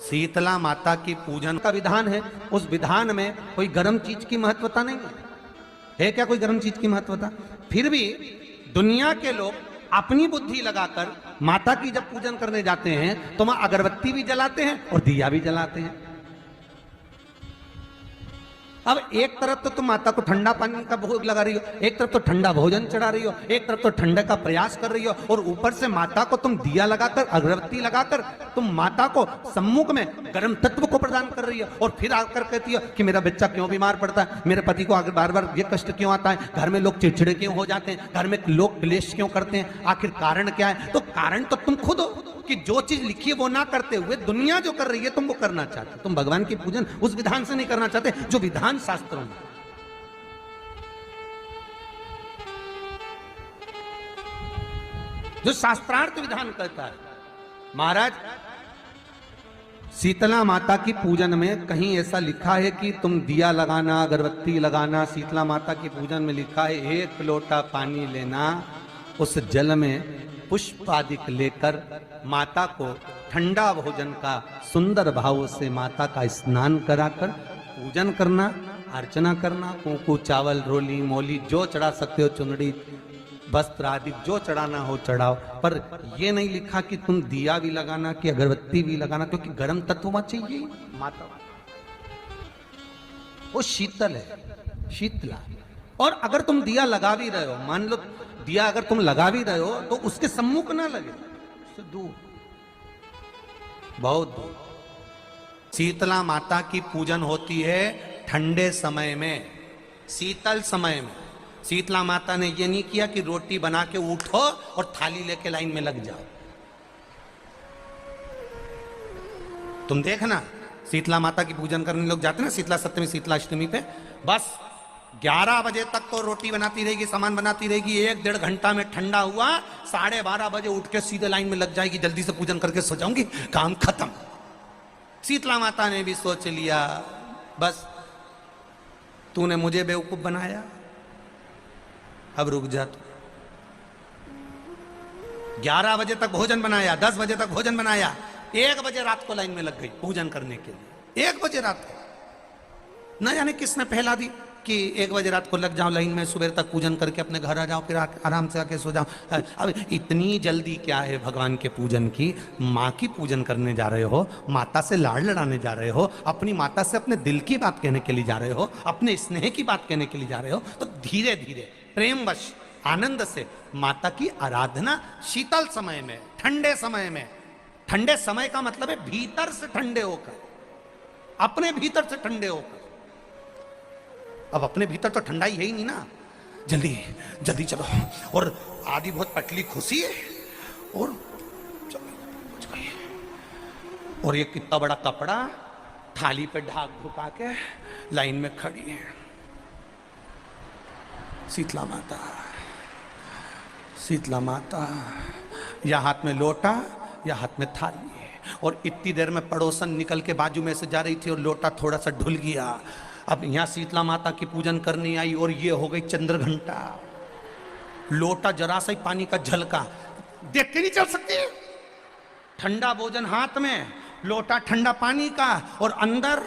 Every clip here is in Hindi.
शीतला माता की पूजन का विधान है। उस विधान में कोई गर्म चीज की महत्वता नहीं है क्या? कोई गर्म चीज की महत्वता? फिर भी दुनिया के लोग अपनी बुद्धि लगाकर माता की जब पूजन करने जाते हैं तो वहां अगरबत्ती भी जलाते हैं और दिया भी जलाते हैं। अब एक तरफ तो तुम माता को ठंडा पानी का भोग लगा रही हो, एक तरफ तो ठंडा भोजन चढ़ा रही हो, एक तरफ तो ठंडे का प्रयास कर रही हो, और ऊपर से माता को तुम दिया लगाकर अगरबत्ती लगाकर तुम माता को सम्मुख में गर्म तत्व को प्रदान कर रही हो। और फिर आकर कहती हो कि मेरा बच्चा क्यों बीमार पड़ता है, मेरे पति को बार बार ये कष्ट क्यों आता है, घर में लोग चिड़चिड़े क्यों हो जाते हैं, घर में लोग क्लेश क्यों करते हैं, आखिर कारण क्या है? तो कारण तो तुम खुद हो कि जो चीज लिखी है वो ना करते हुए दुनिया जो कर रही है तुम वो करना चाहते हो। तुम भगवान की पूजन उस विधान से नहीं करना चाहते जो विधान शास्त्रों में। जो शास्त्रार्थ विधान करता है। महाराज, शीतला माता की पूजन में कहीं ऐसा लिखा है कि तुम दिया लगाना, अगरबत्ती लगाना? शीतला माता की पूजन में लिखा है 1 लोटा पानी लेना, उस जल में पुष्प आदि लेकर माता को ठंडा भोजन का सुंदर भाव से माता का स्नान कराकर पूजन करना, अर्चना करना, कुंकू चावल रोली मोली जो चढ़ा सकते हो, चुनरी वस्त्र आदि जो चढ़ाना हो चढ़ाओ। पर यह नहीं लिखा कि तुम दिया भी लगाना कि अगरबत्ती भी लगाना, क्योंकि गर्म तत्व वहां चाहिए। माता वो शीतल है, शीतला। और अगर तुम दिया लगा भी रहे हो, मान लो दिया अगर तुम लगा भी रहे हो तो उसके सम्मुख ना लगे, उससे दूर, बहुत दूर। शीतला माता की पूजन होती है ठंडे समय में, शीतल समय में। शीतला माता ने यह नहीं किया कि रोटी बना के उठो और थाली लेके लाइन में लग जाओ। तुम देखना, शीतला माता की पूजन करने लोग जाते ना शीतला सप्तमी, शीतला अष्टमी पे, बस 11 बजे तक तो रोटी बनाती रहेगी, सामान बनाती रहेगी। 1-1.5 घंटा में ठंडा हुआ, 12:30 बजे उठ के सीधे लाइन में लग जाएगी, जल्दी से पूजन करके सो जाऊंगी, काम खत्म। शीतला माता ने भी सोच लिया, बस तूने मुझे बेवकूफ बनाया, अब रुक जा तू। 11 बजे तक भोजन बनाया, 10 बजे तक भोजन बनाया, 1 बजे रात को लाइन में लग गई पूजन करने के लिए। 1 बजे रात को, न जाने किसने पहला दी कि 1 बजे रात को लग जाओ लाइन में, सुबह तक पूजन करके अपने घर आ जाओ, फिर आराम से आके सो जाओ। अब इतनी जल्दी क्या है भगवान के पूजन की? माँ की पूजन करने जा रहे हो, माता से लाड़ लड़ाने जा रहे हो, अपनी माता से अपने दिल की बात कहने के लिए जा रहे हो, अपने स्नेह की बात कहने के लिए जा रहे हो, तो धीरे धीरे प्रेमवश आनंद से माता की आराधना शीतल समय में, ठंडे समय में। ठंडे समय का मतलब है भीतर से ठंडे होकर, अपने भीतर से ठंडे होकर। अब अपने भीतर तो ठंडा ही है ही नहीं ना, जल्दी जल्दी चलो। और आदि बहुत पतली खुशी है, और और ये कितना बड़ा कपड़ा थाली पे ढाक ढुका के लाइन में खड़ी है शीतला माता। शीतला माता, या हाथ में लोटा या हाथ में थाली है। और इतनी देर में पड़ोसन निकल के बाजू में से जा रही थी और लोटा थोड़ा सा ढुल गया। अब यहां शीतला माता की पूजन करनी आई और ये हो गई चंद्र घंटा। लोटा जरा सा ही पानी का झलका, देख के नहीं चल सकती। ठंडा भोजन हाथ में, लोटा ठंडा पानी का, और अंदर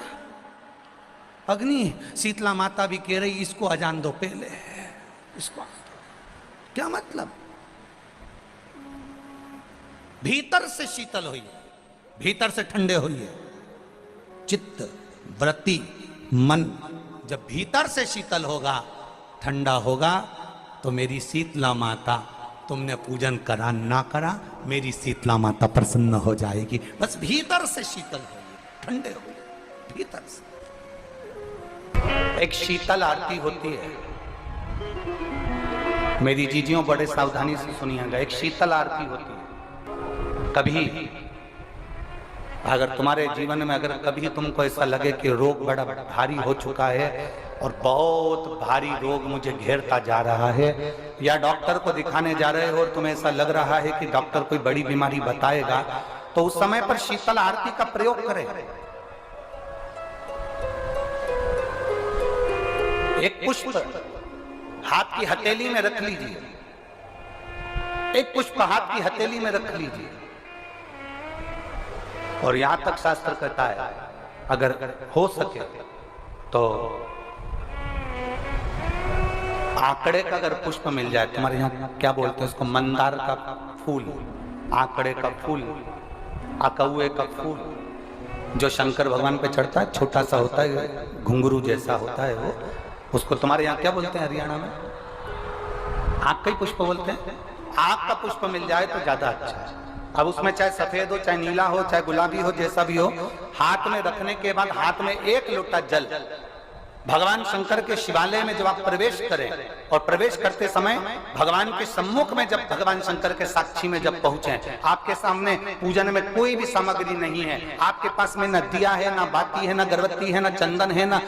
अग्नि। शीतला माता भी कह रही इसको अजान दो पहले, इसको। क्या मतलब? भीतर से शीतल हुई, भीतर से ठंडे हुई। चित्त वृत्ति मन जब भीतर से शीतल होगा, ठंडा होगा, तो मेरी शीतला माता, तुमने पूजन करा ना करा, मेरी शीतला माता प्रसन्न हो जाएगी। बस भीतर से शीतल होगी, ठंडे होगी भीतर से। एक शीतल आरती होती है, मेरी जीजियों बड़े सावधानी से सुनिएगा। एक शीतल आरती होती है। कभी अगर तुम्हारे जीवन में अगर कभी तुमको ऐसा लगे कि रोग बड़ा भारी हो चुका है और बहुत भारी रोग मुझे घेरता जा रहा है, या डॉक्टर को दिखाने जा रहे हो और तुम्हें ऐसा लग रहा है कि डॉक्टर कोई बड़ी बीमारी बताएगा, तो उस समय पर शीतल आरती का प्रयोग करें। एक पुष्प हाथ की हथेली में रख लीजिए, एक पुष्प हाथ की हथेली में रख लीजिए, और यहां तक शास्त्र कहता है अगर हो सके तो आंकड़े का अगर पुष्प मिल जाए, तुम्हारे यहाँ क्या बोलते हैं उसको, मंदार का फूल, आंकड़े का फूल, अकौए का फूल, जो शंकर भगवान पे चढ़ता है, छोटा सा होता है, घुंघरू जैसा होता है वो, उसको तुम्हारे यहाँ क्या बोलते हैं हरियाणा में? आंख का ही पुष्प बोलते हैं। आंख का पुष्प मिल जाए तो ज्यादा अच्छा है। अब उसमें चाहे सफेद हो, चाहे नीला हो, चाहे गुलाबी हो, जैसा भी हो, हाथ में रखने के बाद हाथ में 1 लोटा जल, भगवान शंकर के शिवालय में जब आप प्रवेश करें और प्रवेश करते समय भगवान के सम्मुख में जब भगवान शंकर के साक्षी में जब पहुंचे, आपके सामने पूजन में कोई भी सामग्री नहीं है, आपके पास में न दिया है, न बाती है, न गर्भवती है, न चंदन है, न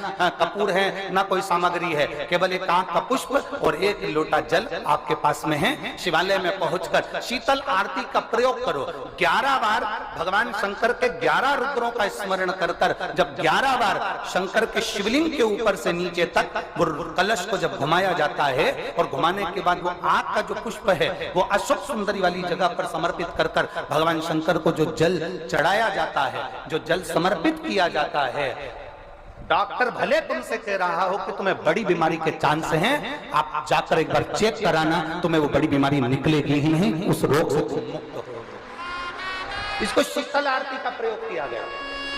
कपूर है, न कोई सामग्री है, केवल एक आंख का पुष्प और 1 लोटा जल आपके पास में है। शिवालय में पहुंचकर शीतल आरती का प्रयोग करो। 11 बार भगवान शंकर के 11 रुद्रों का स्मरण कर जब 11 बार शंकर के शिवलिंग के ऊपर से नीचे तक वो कलश को जब घुमाया जाता है और घुमाने के बाद वो आग का जो पुष्प है वो अशोक सुंदरी वाली जगह पर समर्पित कर भगवान शंकर को जो जल चढ़ाया जाता है, जो जल समर्पित किया जाता है, डॉक्टर भले तुमसे कह रहा हो कि तुम्हें बड़ी बीमारी के चांस हैं, आप जाकर एक बार चेक कराना, तुम्हें वो बड़ी बीमारी निकलेगी ही नहीं, उस रोग से तुम मुक्त हो। इसको शीतल आरती का प्रयोग किया गया।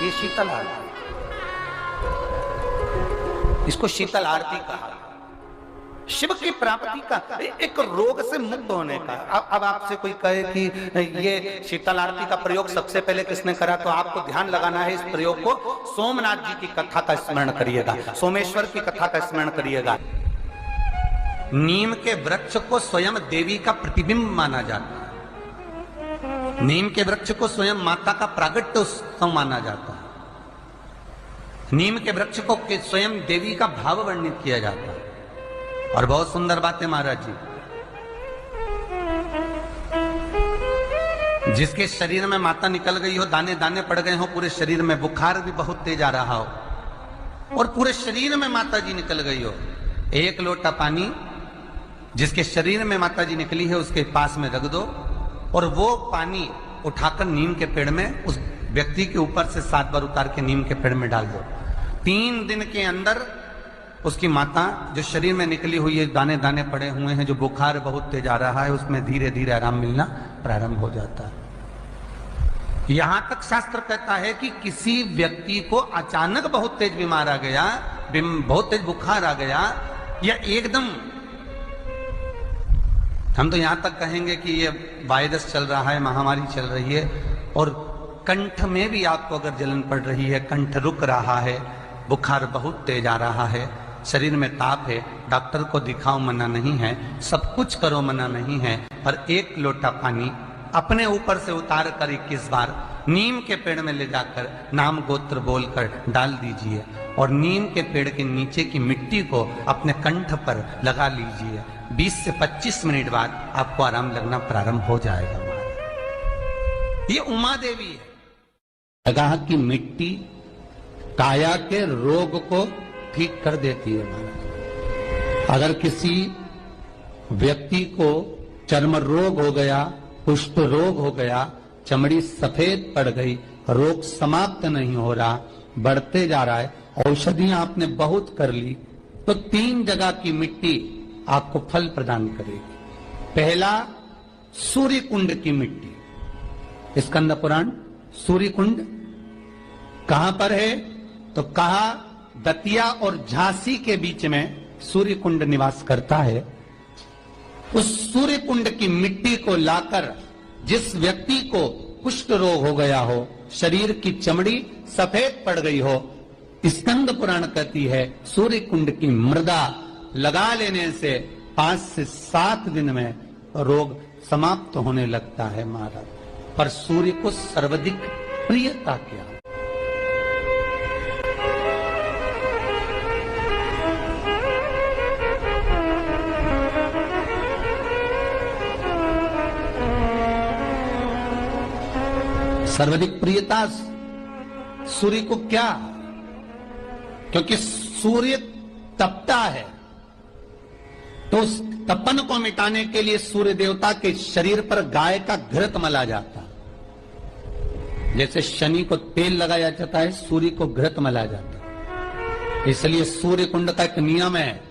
ये शीतल आरती, इसको शीतल आरती कहा। शिव की प्राप्ति का, एक रोग से मुक्त होने का। अब आपसे कोई कहे कि ये शीतल आरती का प्रयोग सबसे पहले किसने करा, तो आपको ध्यान लगाना है, इस प्रयोग को सोमनाथ जी की कथा का स्मरण करिएगा, सोमेश्वर की कथा का स्मरण करिएगा। नीम के वृक्ष को स्वयं देवी का प्रतिबिंब माना जाता है। नीम के वृक्ष को स्वयं माता का प्रागट्य उत्सव माना जाता है। नीम के वृक्ष को स्वयं देवी का भाव वर्णित किया जाता है। और बहुत सुंदर बात है महाराज जी, जिसके शरीर में माता निकल गई हो, दाने दाने पड़ गए हो पूरे शरीर में, बुखार भी बहुत तेज आ रहा हो और पूरे शरीर में माता जी निकल गई हो, 1 लोटा पानी जिसके शरीर में माता जी निकली है उसके पास में रख दो और वो पानी उठाकर नीम के पेड़ में उस व्यक्ति के ऊपर से 7 बार उतार के नीम के पेड़ में डाल दो। 3 दिन के अंदर उसकी माता जो शरीर में निकली हुई है, दाने दाने पड़े हुए हैं, जो बुखार बहुत तेज आ रहा है, उसमें धीरे धीरे आराम मिलना प्रारंभ हो जाता है। यहां तक शास्त्र कहता है कि किसी व्यक्ति को अचानक बहुत तेज बीमार आ गया, बहुत तेज बुखार आ गया, या एकदम, हम तो यहां तक कहेंगे कि ये वायरस चल रहा है, महामारी चल रही है, और कंठ में भी आपको अगर जलन पड़ रही है, कंठ रुक रहा है, बुखार बहुत तेज आ रहा है, शरीर में ताप है, डॉक्टर को दिखाओ मना नहीं है, सब कुछ करो मना नहीं है, पर 1 लोटा पानी अपने ऊपर से उतार कर 21 बार नीम के पेड़ में ले जाकर नाम गोत्र बोलकर डाल दीजिए और नीम के पेड़ के नीचे की मिट्टी को अपने कंठ पर लगा लीजिए। 20 से 25 मिनट बाद आपको आराम लगना प्रारंभ हो जाएगा। ये उमा देवी है। जगह की मिट्टी काया के रोग को ठीक कर देती है महाराज। अगर किसी व्यक्ति को चर्म रोग हो गया, कुष्ठ रोग हो गया, चमड़ी सफेद पड़ गई, रोग समाप्त नहीं हो रहा, बढ़ते जा रहा है, औषधियां आपने बहुत कर ली, तो 3 जगह की मिट्टी आपको फल प्रदान करेगी। पहला, सूर्य कुंड की मिट्टी। स्कंद पुराण सूर्य कुंड कहां पर है, तो कहा दतिया और झांसी के बीच में सूर्य कुंड निवास करता है। उस सूर्य कुंड की मिट्टी को लाकर जिस व्यक्ति को कुष्ठ रोग हो गया हो, शरीर की चमड़ी सफेद पड़ गई हो, स्कंद पुराण कहती है सूर्य कुंड की मृदा लगा लेने से 5 से 7 दिन में रोग समाप्त होने लगता है महाराज। पर सूर्य को सर्वाधिक प्रियता क्या? सर्वाधिक प्रियता सूर्य को क्या? क्योंकि सूर्य तपता है, तो उस तपन को मिटाने के लिए सूर्य देवता के शरीर पर गाय का घृत मला जाता। जैसे शनि को तेल लगाया जाता है, सूर्य को घृत मलाया जाता है। इसलिए सूर्य कुंड का एक नियम है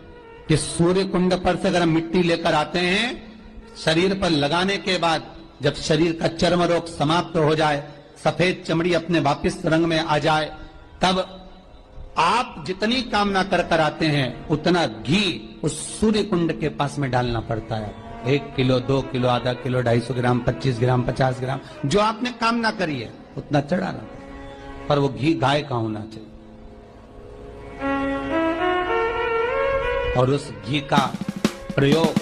कि सूर्य कुंड पर से अगर मिट्टी लेकर आते हैं, शरीर पर लगाने के बाद जब शरीर का चर्म रोग समाप्त हो जाए, सफेद चमड़ी अपने वापिस रंग में आ जाए, तब आप जितनी कामना कर कर आते हैं उतना घी उस सूर्य कुंड के पास में डालना पड़ता है। 1 किलो, 2 किलो, आधा किलो, 250 ग्राम, 25 ग्राम, 50 ग्राम, जो आपने कामना करी है उतना चढ़ाना, पर वो घी गाय का होना चाहिए। और उस घी का प्रयोग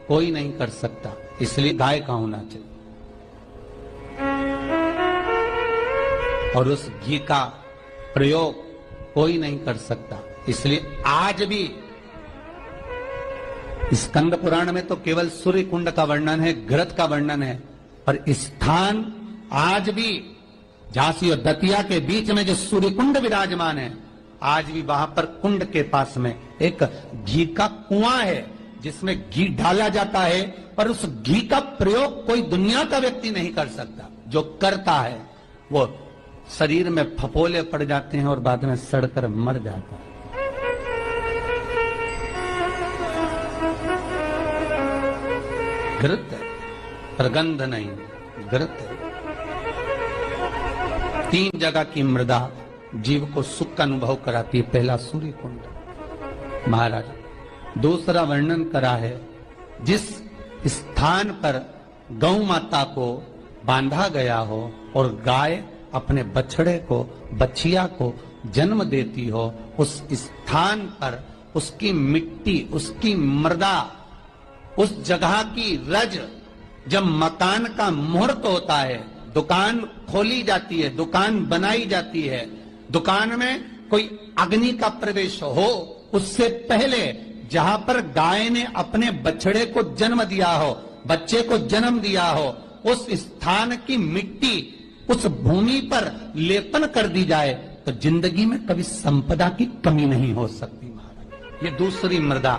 कोई नहीं कर सकता, इसलिए गाय का होना चाहिए। और उस घी का प्रयोग कोई नहीं कर सकता, इसलिए आज भी स्कंद पुराण में तो केवल सूर्य कुंड का वर्णन है, घृत का वर्णन है, पर स्थान आज भी झांसी और दतिया के बीच में जो सूर्य कुंड विराजमान है, आज भी वहां पर कुंड के पास में एक घी का कुआं है जिसमें घी डाला जाता है, पर उस घी का प्रयोग कोई दुनिया का व्यक्ति नहीं कर सकता। जो करता है वो शरीर में फफोले पड़ जाते हैं और बाद में सड़कर मर जाता है। घृत है, प्रगंध नहीं, घृत है। 3 जगह की मृदा जीव को सुख का अनुभव कराती है। पहला सूर्य कुंड महाराज, दूसरा वर्णन करा है जिस स्थान पर गौ माता को बांधा गया हो और गाय अपने बछड़े को, बछिया को जन्म देती हो, उस स्थान पर उसकी मिट्टी, उसकी मृदा, उस जगह की रज, जब मकान का मुहूर्त होता है, दुकान खोली जाती है, दुकान बनाई जाती है, दुकान में कोई अग्नि का प्रवेश हो, उससे पहले जहां पर गाय ने अपने बछड़े को जन्म दिया हो, बच्चे को जन्म दिया हो, उस स्थान की मिट्टी उस भूमि पर लेपन कर दी जाए तो जिंदगी में कभी संपदा की कमी नहीं हो सकती महाराज। ये दूसरी मृदा